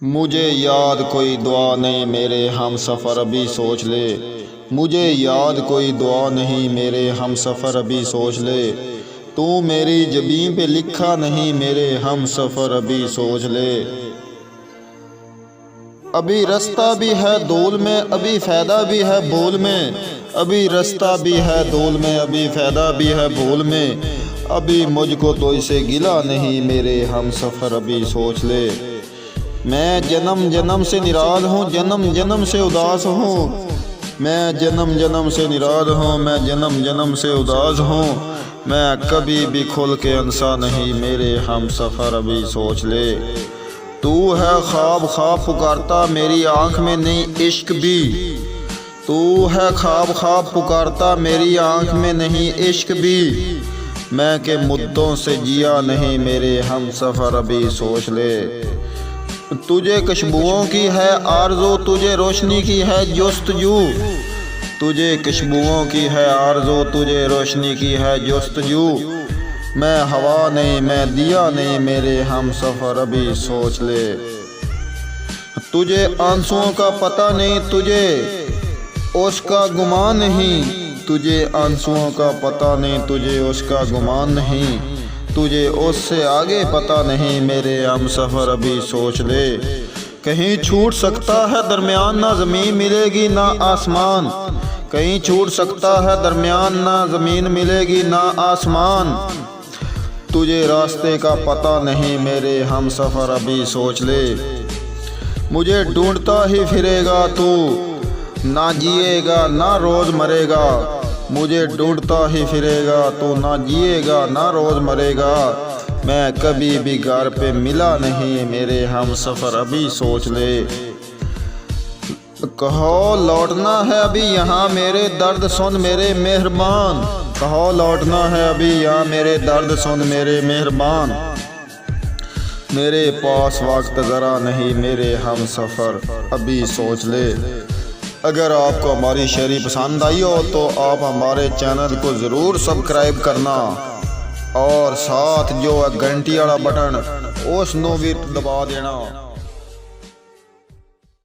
मुझे याद कोई दुआ नहीं मेरे हम सफ़र अभी सोच ले। मुझे याद कोई दुआ नहीं मेरे हम सफ़र अभी सोच ले। तू मेरी जबीं पे लिखा नहीं मेरे हम सफ़र अभी सोच ले। अभी रास्ता भी है दूल में अभी फ़ायदा भी है भूल में। अभी रास्ता भी है दूल में अभी फ़ायदा भी है भूल में। अभी मुझको तो इसे गिला नहीं मेरे हम सफ़र अभी सोच ले। मैं जन्म जन्म से निराश हूँ जन्म जन्म से उदास हूँ। मैं जन्म जन्म से निराश हूँ मैं जन्म जन्म से उदास हूँ। मैं कभी भी खुल के अंसा नहीं मेरे हम सफ़र अभी सोच ले। तू है ख्वाब ख्वाब पुकारता मेरी आँख में नहीं इश्क भी। तू है ख्वाब ख्वाब पुकारता मेरी आँख में नहीं इश्क भी। मैं के मुद्दों से जिया नहीं मेरे हम सफ़र अभी सोच ले। तुझे खुशबुओं की है आरज़ू तुझे रोशनी की है जस्तजू। तुझे खुशबुओं की है आरज़ू तुझे रोशनी की है जस्तजू। मैं हवा नहीं मैं दिया नहीं मेरे हम सफ़र अभी सोच ले। तुझे आंसुओं का पता नहीं तुझे उसका गुमान नहीं। तुझे आंसुओं का पता नहीं तुझे उसका गुमान नहीं। तुझे उससे आगे पता नहीं मेरे हम सफ़र अभी सोच ले। कहीं छूट सकता है दरमियान ना ज़मीन मिलेगी ना आसमान। कहीं छूट सकता है दरमियान ना ज़मीन मिलेगी ना आसमान। तुझे रास्ते का पता नहीं मेरे हम सफ़र अभी सोच ले। मुझे ढूंढता ही फिरेगा तू ना जिएगा ना रोज़ मरेगा। मुझे ढूंढता ही फिरेगा तू ना जिएगा ना रोज़ मरेगा। मैं कभी भी घर पे मिला नहीं मेरे हम सफ़र अभी सोच ले। कहो लौटना है अभी यहाँ मेरे दर्द सुन मेरे मेहरबान। कहो लौटना है अभी यहाँ मेरे दर्द सुन मेरे मेहरबान। मेरे पास वक्त ज़रा नहीं मेरे हम सफ़र अभी सोच ले। अगर आपको हमारी शायरी पसंद आई हो तो आप हमारे चैनल को ज़रूर सब्सक्राइब करना और साथ जो घंटी वाला बटन उसको भी दबा देना।